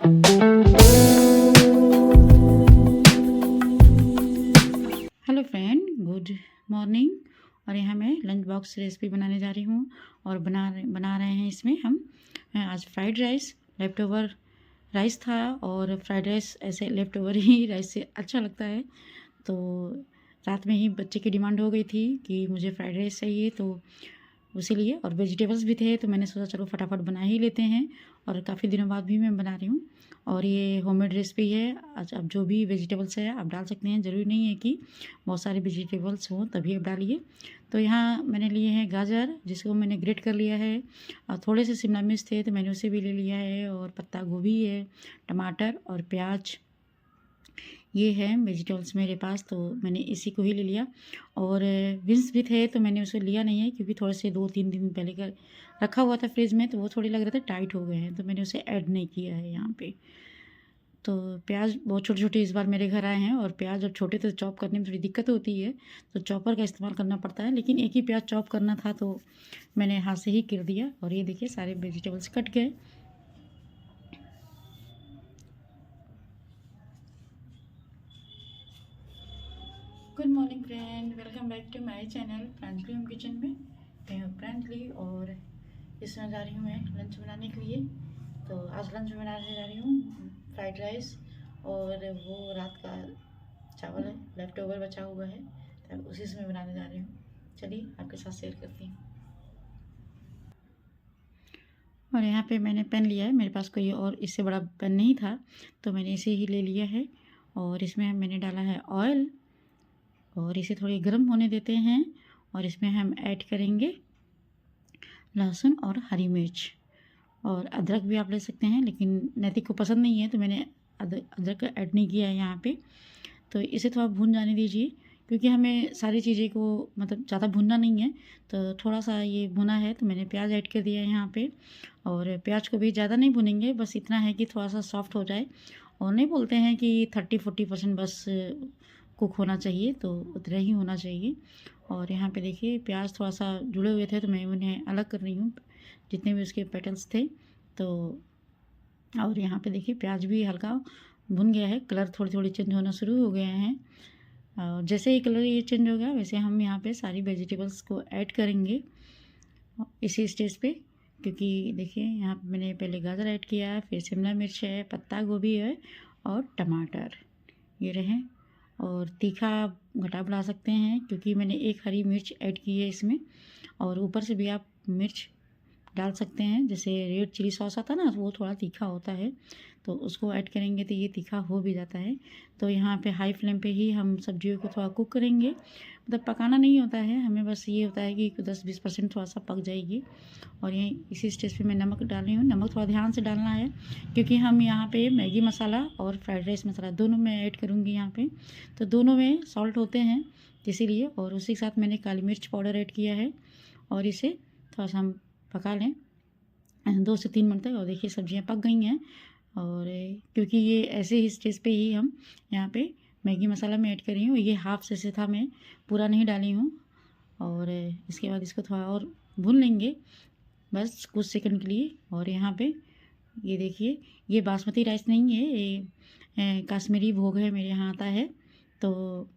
Hello friend, good morning. और यहाँ मैं लंच बॉक्स रेसिपी बनाने जा रही हूँ और बना रहे हैं इसमें हम आज fried rice. Left over rice था और फ्राइड राइस ऐसे लेफ़्ट ओवर ही राइस से अच्छा लगता है। तो रात में ही बच्चे की डिमांड हो गई थी कि मुझे फ्राइड राइस चाहिए, तो उसी लिए और वेजिटेबल्स भी थे, तो मैंने सोचा चलो फटाफट बना ही लेते हैं। और काफ़ी दिनों बाद भी मैं बना रही हूँ और ये होममेड रेसिपी है। आज आप जो भी वेजिटेबल्स है आप डाल सकते हैं, ज़रूरी नहीं है कि बहुत सारे वेजिटेबल्स हों तभी आप डालिए। तो यहाँ मैंने लिए हैं गाजर, जिसको मैंने ग्रेट कर लिया है, और थोड़े से शिमला मिर्च थे तो मैंने उसे भी ले लिया है, और पत्ता गोभी है, टमाटर और प्याज, ये है वेजिटेबल्स मेरे पास, तो मैंने इसी को ही ले लिया। और बीन्स भी थे तो मैंने उसे लिया नहीं है, क्योंकि थोड़े से 2-3 दिन पहले का रखा हुआ था फ्रिज में, तो वो थोड़े लग रहे थे टाइट हो गए हैं, तो मैंने उसे ऐड नहीं किया है यहाँ पे। तो प्याज बहुत छोटे-छोटे इस बार मेरे घर आए हैं, और प्याज जब छोटे तो चॉप करने में थोड़ी दिक्कत होती है, तो चॉपर का इस्तेमाल करना पड़ता है। लेकिन एक ही प्याज चॉप करना था तो मैंने हाथ से ही कर दिया, और ये देखिए सारे वेजिटेबल्स कट गए। Good morning friend, welcome back to my channel friendly home kitchen में। मैं हूँ फ्रेंडली, और इसमें जा रही हूँ मैं लंच बनाने के लिए। तो आज लंच बनाने जा रही हूँ फ्राइड राइस, और वो रात का चावल है, लेफ़्ट ओवर बचा हुआ है, तो उसी से मैं बनाने जा रही हूँ। चलिए आपके साथ शेयर करती हूँ। और यहाँ पे मैंने पेन लिया है, मेरे पास कोई और इससे बड़ा पेन नहीं था, तो मैंने इसे ही ले लिया है। और इसमें मैंने डाला है ऑयल, और इसे थोड़ी गर्म होने देते हैं, और इसमें हम ऐड करेंगे लहसुन और हरी मिर्च, और अदरक भी आप ले सकते हैं, लेकिन नैतिक को पसंद नहीं है तो मैंने अदरक ऐड नहीं किया है यहाँ पे। तो इसे थोड़ा भून जाने दीजिए, क्योंकि हमें सारी चीज़ें को मतलब ज़्यादा भूनना नहीं है, तो थोड़ा सा ये भुना है तो मैंने प्याज ऐड कर दिया है यहाँ पे। और प्याज को भी ज़्यादा नहीं भुनेंगे, बस इतना है कि थोड़ा सा सॉफ्ट हो जाए, और नहीं बोलते हैं कि 30-40% बस कुक होना चाहिए, तो उतना ही होना चाहिए। और यहाँ पे देखिए प्याज थोड़ा सा जुड़े हुए थे तो मैं उन्हें अलग कर रही हूँ, जितने भी उसके पेटल्स थे। तो और यहाँ पे देखिए प्याज भी हल्का भुन गया है, कलर थोड़ी थोड़ी चेंज होना शुरू हो गए हैं। और जैसे ही कलर ये चेंज हो गया, वैसे हम यहाँ पे सारी वेजिटेबल्स को ऐड करेंगे इसी स्टेज पे। क्योंकि देखिए यहाँ पे मैंने पहले गाजर ऐड किया है, फिर शिमला मिर्च है, पत्ता गोभी है और टमाटर, ये रहे। और तीखा घटा बढ़ा सकते हैं, क्योंकि मैंने एक हरी मिर्च ऐड की है इसमें, और ऊपर से भी आप मिर्च डाल सकते हैं। जैसे रेड चिली सॉस आता है ना, वो थोड़ा तीखा होता है, तो उसको ऐड करेंगे तो ये तीखा हो भी जाता है। तो यहाँ पे हाई फ्लेम पे ही हम सब्जियों को थोड़ा कुक करेंगे, मतलब पकाना नहीं होता है हमें, बस ये होता है कि 10-20% थोड़ा सा पक जाएगी। और ये इसी स्टेज पे मैं नमक डाल रही हूँ। नमक थोड़ा ध्यान से डालना है, क्योंकि हम यहाँ पे मैगी मसाला और फ्राइड राइस मसाला दोनों में ऐड करूँगी यहाँ पे, तो दोनों में सॉल्ट होते हैं इसीलिए। और उसी के साथ मैंने काली मिर्च पाउडर ऐड किया है, और इसे थोड़ा सा हम पका लें 2 से 3 मिनट तक। और देखिए सब्जियां पक गई हैं, और क्योंकि ये ऐसे ही स्टेज पे ही हम यहाँ पे मैगी मसाला में ऐड कर रही हूँ, ये हाफ से था, मैं पूरा नहीं डाली हूँ। और इसके बाद इसको थोड़ा और भून लेंगे बस कुछ सेकंड के लिए। और यहाँ पे ये देखिए, ये बासमती राइस नहीं है, ये कश्मीरी भोग है, मेरे यहाँ आता है, तो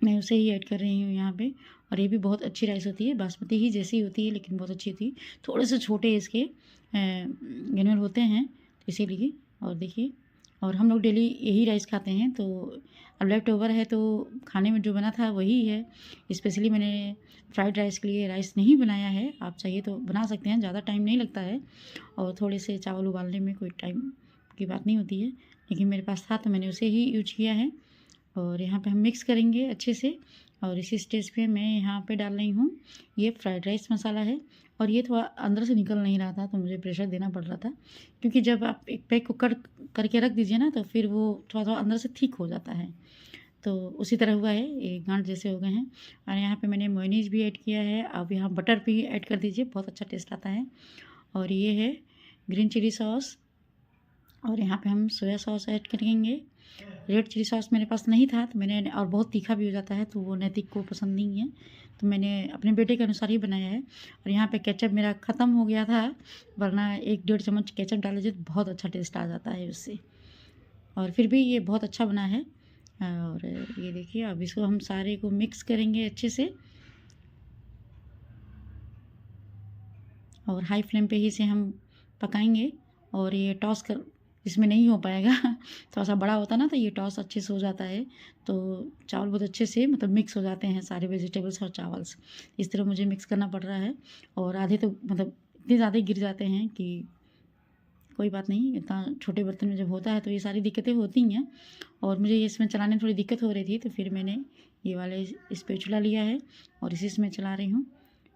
मैं उसे ही ऐड कर रही हूँ यहाँ पे। और ये भी बहुत अच्छी राइस होती है, बासमती ही जैसी होती है, लेकिन बहुत अच्छी होती है। थोड़े से छोटे इसके ग्रेन्यूल होते हैं, तो इसीलिए। और देखिए, और हम लोग डेली यही राइस खाते हैं, तो अब लेफ्ट ओवर है तो खाने में जो बना था वही है। स्पेशली मैंने फ्राइड राइस के लिए राइस नहीं बनाया है, आप चाहिए तो बना सकते हैं, ज़्यादा टाइम नहीं लगता है, और थोड़े से चावल उबालने में कोई टाइम की बात नहीं होती है, लेकिन मेरे पास था तो मैंने उसे ही यूज किया है। और यहाँ पे हम मिक्स करेंगे अच्छे से। और इसी स्टेज पे मैं यहाँ पे डाल रही हूँ ये फ्राइड राइस मसाला है, और ये थोड़ा अंदर से निकल नहीं रहा था तो मुझे प्रेशर देना पड़ रहा था, क्योंकि जब आप एक पैक को करके रख दीजिए ना, तो फिर वो थोड़ा थोड़ा अंदर से थिक हो जाता है, तो उसी तरह हुआ है, ये गांठ जैसे हो गए हैं। और यहाँ पे मैंने मेयोनीज भी ऐड किया है, अब यहाँ बटर भी ऐड कर दीजिए, बहुत अच्छा टेस्ट आता है। और ये है ग्रीन चिली सॉस, और यहाँ पे हम सोया सॉस ऐड करेंगे। रेड चिली सॉस मेरे पास नहीं था तो मैंने, और बहुत तीखा भी हो जाता है तो वो नैतिक को पसंद नहीं है, तो मैंने अपने बेटे के अनुसार ही बनाया है। और यहाँ पे केचप मेरा ख़त्म हो गया था, वरना 1-1.5 चम्मच केचप डाल दीजिए तो बहुत अच्छा टेस्ट आ जाता है उससे। और फिर भी ये बहुत अच्छा बना है। और ये देखिए अब इसको हम सारे को मिक्स करेंगे अच्छे से, और हाई फ्लेम पे ही इसे हम पकाएंगे। और ये टॉस कर, इसमें नहीं हो पाएगा थोड़ा सा बड़ा होता ना तो ये टॉस अच्छे से हो जाता है, तो चावल बहुत अच्छे से मतलब मिक्स हो जाते हैं सारे वेजिटेबल्स और चावल्स। इस तरह मुझे मिक्स करना पड़ रहा है, और आधे तो मतलब इतने ज़्यादा गिर जाते हैं कि कोई बात नहीं, इतना छोटे बर्तन में जब होता है तो ये सारी दिक्कतें होती हैं। और मुझे ये इसमें चलाने में थोड़ी दिक्कत हो रही थी, तो फिर मैंने ये वाले स्पैचुला लिया है और इसी से मैं चला रही हूँ,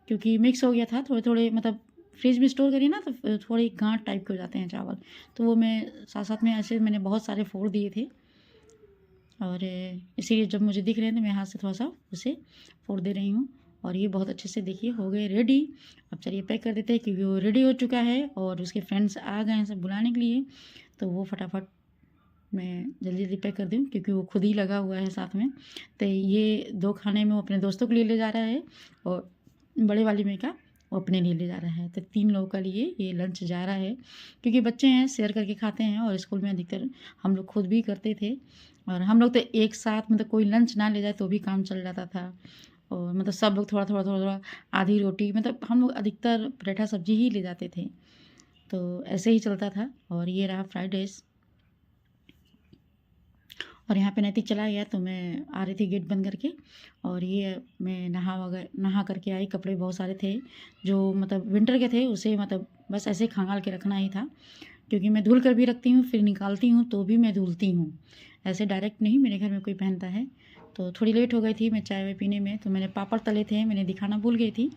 क्योंकि मिक्स हो गया था थोड़े थोड़े, मतलब फ्रिज में स्टोर करिए ना तो थोड़े गांठ टाइप के हो जाते हैं चावल, तो वो मैं साथ साथ में ऐसे मैंने बहुत सारे फोड़ दिए थे, और इसीलिए जब मुझे दिख रहे थे मैं हाथ से थोड़ा सा उसे फोड़ दे रही हूँ। और ये बहुत अच्छे से देखिए हो गए रेडी। अब चलिए पैक कर देते हैं, क्योंकि वो रेडी हो चुका है और उसके फ्रेंड्स आ गए हैं सब बुलाने के लिए, तो वो फटाफट मैं जल्दी जल्दी पैक कर दूँ, क्योंकि वो खुद ही लगा हुआ है साथ में। तो ये 2 खाने में वो अपने दोस्तों के लिए ले जा रहा है, और बड़े वाली में का वो अपने लिए ले जा रहा है। तो 3 लोगों के लिए ये लंच जा रहा है, क्योंकि बच्चे हैं शेयर करके खाते हैं, और स्कूल में अधिकतर हम लोग खुद भी करते थे। और हम लोग तो एक साथ मतलब कोई लंच ना ले जाए तो भी काम चल जाता था, और मतलब सब लोग थोड़ा थोड़ा थोड़ा थोड़ा आधी रोटी, मतलब हम लोग अधिकतर पराठा सब्जी ही ले जाते थे, तो ऐसे ही चलता था। और ये रहा फ्राइड राइस। और यहाँ पे नैतिक चला गया तो मैं आ रही थी गेट बंद करके, और ये मैं नहा करके आई। कपड़े बहुत सारे थे जो मतलब विंटर के थे, उसे मतलब बस ऐसे खंगाल के रखना ही था, क्योंकि मैं धुल कर भी रखती हूँ फिर निकालती हूँ तो भी मैं धुलती हूँ, ऐसे डायरेक्ट नहीं मेरे घर में कोई पहनता है। तो थोड़ी लेट हो गई थी मैं चाय वाय पीने में, तो मैंने पापड़ तले थे मैंने दिखाना भूल गई थी,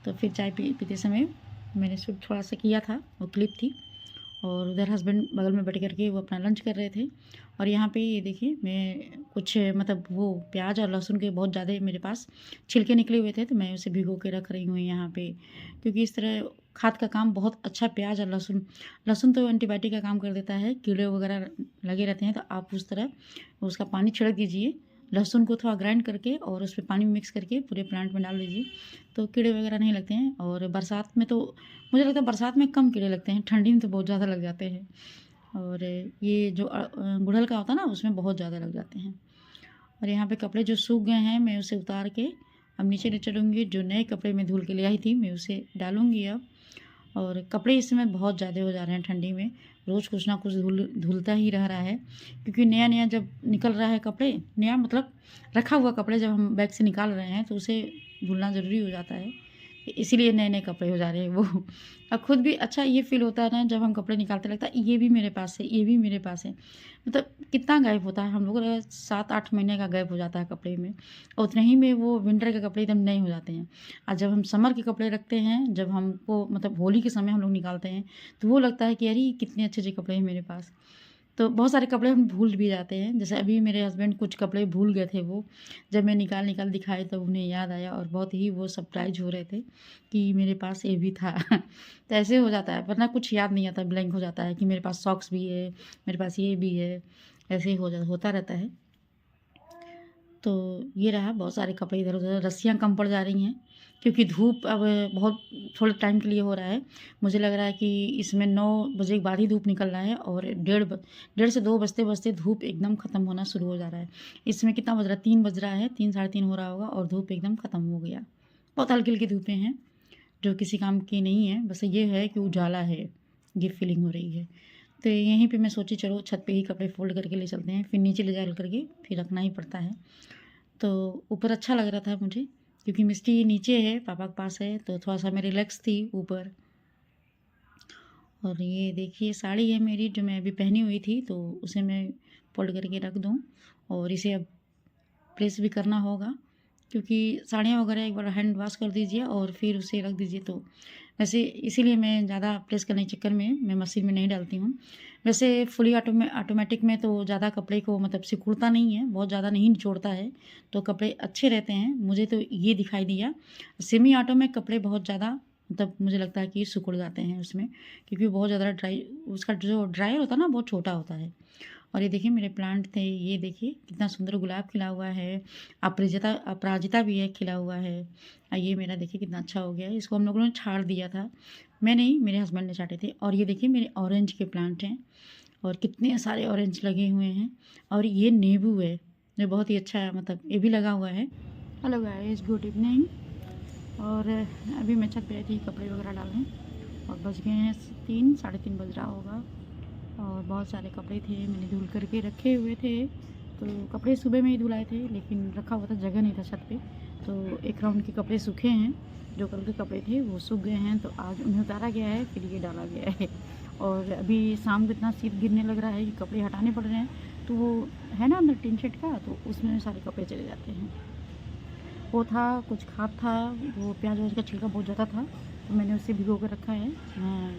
तो फिर चाय पीते समय मैंने शूट थोड़ा सा किया था, वो क्लिप थी। और उधर हस्बैंड बगल में बैठ करके वो अपना लंच कर रहे थे। और यहाँ पे ये देखिए मैं कुछ मतलब वो प्याज और लहसुन के बहुत ज़्यादा मेरे पास छिलके निकले हुए थे, तो मैं उसे भिगो के रख रही हूँ यहाँ पे, क्योंकि इस तरह खाद का काम बहुत अच्छा, प्याज और लहसुन, लहसुन तो एंटीबायोटिक का काम कर देता है, कीड़े वगैरह लगे रहते हैं, तो आप उस तरह उसका पानी छिड़क दीजिए, लहसुन को थोड़ा ग्राइंड करके और उस पर पानी मिक्स करके पूरे प्लांट में डाल दीजिए, तो कीड़े वगैरह नहीं लगते हैं। और बरसात में तो मुझे लगता है बरसात में कम कीड़े लगते हैं, ठंडी में तो बहुत ज़्यादा लग जाते हैं। और ये जो गुड़हल का होता है ना उसमें बहुत ज़्यादा लग जाते हैं। और यहाँ पे कपड़े जो सूख गए हैं मैं उसे उतार के अब नीचे ले चलूँगी, जो नए कपड़े मैं धुल के ले आई थी मैं उसे डालूँगी अब। और कपड़े इस समय बहुत ज़्यादा हो जा रहे हैं ठंडी में, रोज़ कुछ ना कुछ धुलता ही रह रहा है, क्योंकि नया नया जब निकल रहा है कपड़े, नया मतलब रखा हुआ कपड़े जब हम बैग से निकाल रहे हैं तो उसे धुलना ज़रूरी हो जाता है, इसीलिए नए नए कपड़े हो जा रहे हैं वो। अब खुद भी अच्छा ये फील होता है ना जब हम कपड़े निकालते, लगता है ये भी मेरे पास है, ये भी मेरे पास है, मतलब कितना गैप होता है हम लोग का, 7-8 महीने का गैप हो जाता है कपड़े में, और उतने ही में वो विंटर के कपड़े एकदम नए हो जाते हैं। और जब हम समर के कपड़े रखते हैं, जब हमको मतलब होली के समय हम लोग निकालते हैं, तो वो लगता है कि अरे कितने अच्छे अच्छे कपड़े हैं मेरे पास। तो बहुत सारे कपड़े हम भूल भी जाते हैं, जैसे अभी मेरे हस्बैंड कुछ कपड़े भूल गए थे, वो जब मैं निकाल निकाल दिखाए तब उन्हें याद आया, और बहुत ही वो सरप्राइज हो रहे थे कि मेरे पास ये भी था तो ऐसे हो जाता है, वरना कुछ याद नहीं आता, ब्लैंक हो जाता है कि मेरे पास सॉक्स भी है, मेरे पास ये भी है, ऐसे ही होता रहता है। तो ये रहा बहुत सारे कपड़े इधर उधर, रस्सियाँ कम पड़ जा रही हैं, क्योंकि धूप अब बहुत थोड़े टाइम के लिए हो रहा है। मुझे लग रहा है कि इसमें 9 बजे के बाद ही धूप निकल रहा है, और 1:30 से 2 बजते बजते धूप एकदम ख़त्म होना शुरू हो जा रहा है। इसमें कितना बज रहा है, 3 बज रहा है, 3 साढ़े 3 हो रहा होगा, और धूप एकदम ख़त्म हो गया। बहुत हल्की हल्की धूपें हैं जो किसी काम की नहीं है, बस ये है कि उजाला है, ये फीलिंग हो रही है। तो यहीं पे मैं सोची चलो छत पे ही कपड़े फोल्ड करके ले चलते हैं, फिर नीचे ले जा करके फिर रखना ही पड़ता है। तो ऊपर अच्छा लग रहा था मुझे, क्योंकि मिस्टी नीचे है पापा के पास है, तो थोड़ा सा मैं रिलैक्स थी ऊपर। और ये देखिए साड़ी है मेरी जो मैं अभी पहनी हुई थी, तो उसे मैं फोल्ड करके रख दूँ, और इसे अब प्रेस भी करना होगा, क्योंकि साड़ियाँ वगैरह एक बार हैंड वॉश कर दीजिए और फिर उसे रख दीजिए, तो वैसे इसीलिए मैं ज़्यादा प्रेस करने के चक्कर में मैं मशीन में नहीं डालती हूँ। वैसे फुली ऑटोमेटिक में तो ज़्यादा कपड़े को मतलब सिकुड़ता नहीं है, बहुत ज़्यादा नहीं निचोड़ता है, तो कपड़े अच्छे रहते हैं, मुझे तो ये दिखाई दिया। सेमी ऑटो में कपड़े बहुत ज़्यादा मतलब मुझे लगता है कि सिकुड़ जाते हैं उसमें, क्योंकि बहुत ज़्यादा ड्राई, उसका जो ड्रायर होता है ना बहुत छोटा होता है। और ये देखिए मेरे प्लांट थे, ये देखिए कितना सुंदर गुलाब खिला हुआ है, अपराजिता भी है खिला हुआ है। ये मेरा देखिए कितना अच्छा हो गया है। इसको हम लोगों ने छाड़ दिया था, मैं नहीं, मेरे हस्बैंड ने छाटे थे। और ये देखिए मेरे ऑरेंज के प्लांट हैं, और कितने सारे ऑरेंज लगे हुए हैं। और ये नींबू है, ये बहुत ही अच्छा है, मतलब ये भी लगा हुआ है। Hello guys, good evening. और अभी मैं छत पे आई थी कपड़े वगैरह डालने, और बज गए हैं 3, साढ़े 3 बज रहा होगा। और बहुत सारे कपड़े थे, मैंने धुल करके रखे हुए थे। तो कपड़े सुबह में ही धुलाए थे, लेकिन रखा हुआ था, जगह नहीं था छत पे। तो एक राउंड के कपड़े सूखे हैं, जो कल के कपड़े थे वो सूख गए हैं, तो आज उन्हें उतारा गया है, फिर ये डाला गया है। और अभी शाम को इतना शीत गिरने लग रहा है कि कपड़े हटाने पड़ रहे हैं। तो वो है ना अंदर टीन शेड का, तो उसमें सारे कपड़े चले जाते हैं। वो था कुछ खाद था, वो प्याज व्याज का छिलका बहुत ज़्यादा था, तो मैंने उसे भिगो कर रखा है।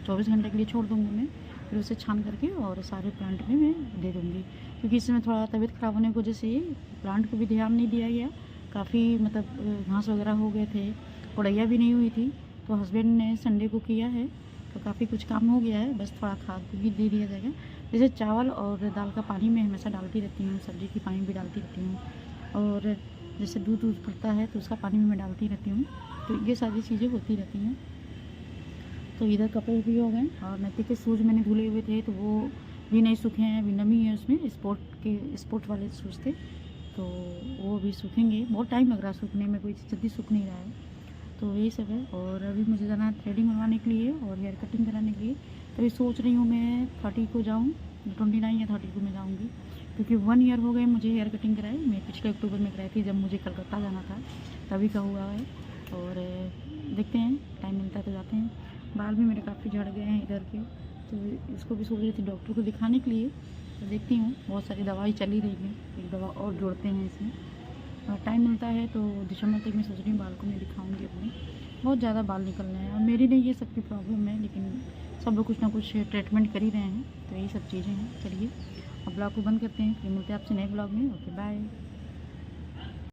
24 घंटे के लिए छोड़ दूँगी मैं, फिर उसे छान करके और सारे प्लांट में मैं दे दूँगी। क्योंकि इसमें थोड़ा तबीयत ख़राब होने की वजह से प्लांट को भी ध्यान नहीं दिया गया, काफ़ी मतलब घास वगैरह हो गए थे, कोड़ैया भी नहीं हुई थी। तो हस्बैंड ने संडे को किया है, तो काफ़ी कुछ काम हो गया है, बस थोड़ा खाद भी दे दिया जाएगा। जैसे चावल और दाल का पानी मैं हमेशा डालती रहती हूँ, सब्ज़ी की पानी भी डालती रहती हूँ, और जैसे दूध फटता है तो उसका पानी भी मैं डालती रहती हूँ। तो ये सारी चीज़ें होती रहती हैं। तो इधर कपड़े भी हो गए, और नत्ती के शूज़ मैंने धुले हुए थे, तो वो भी नहीं सूखे हैं, अभी नमी है उसमें, स्पोर्ट वाले शूज़ थे, तो वो भी सूखेंगे। बहुत टाइम लग रहा है सूखने में, कोई जल्दी सूख नहीं रहा है। तो यही सब है। और अभी मुझे जाना है थ्रेडिंग बनवाने के लिए और हेयर कटिंग कराने के लिए। तो अभी सोच रही हूँ मैं 30 को जाऊँ, 29 या 30 को मैं जाऊँगी, क्योंकि 1 ईयर हो गए मुझे हेयर कटिंग कराई। मैं पिछले अक्टूबर में कराई थी, जब मुझे कलकत्ता जाना था, तभी का हुआ है। और देखते हैं, टाइम मिलता है तो जाते हैं। बाल भी मेरे काफ़ी झड़ गए हैं इधर के, तो इसको भी सोच रही थी डॉक्टर को दिखाने के लिए। तो देखती हूँ, बहुत सारी दवाई चली रही है, एक दवा और जोड़ते हैं इसमें। टाइम मिलता है तो दिसंबर तक मैं सोच रही हूँ बाल को मैं दिखाऊंगी अपने। बहुत ज़्यादा बाल निकल रहे हैं, और मेरी नहीं, ये सबकी प्रॉब्लम है, लेकिन सब लोग कुछ ना कुछ ट्रीटमेंट कर ही रहे हैं। तो यही सब चीज़ें हैं। चलिए अब ब्लॉग को बंद करते हैं, फिर मिलते हैं आपसे नए ब्लॉग में। Okay bye.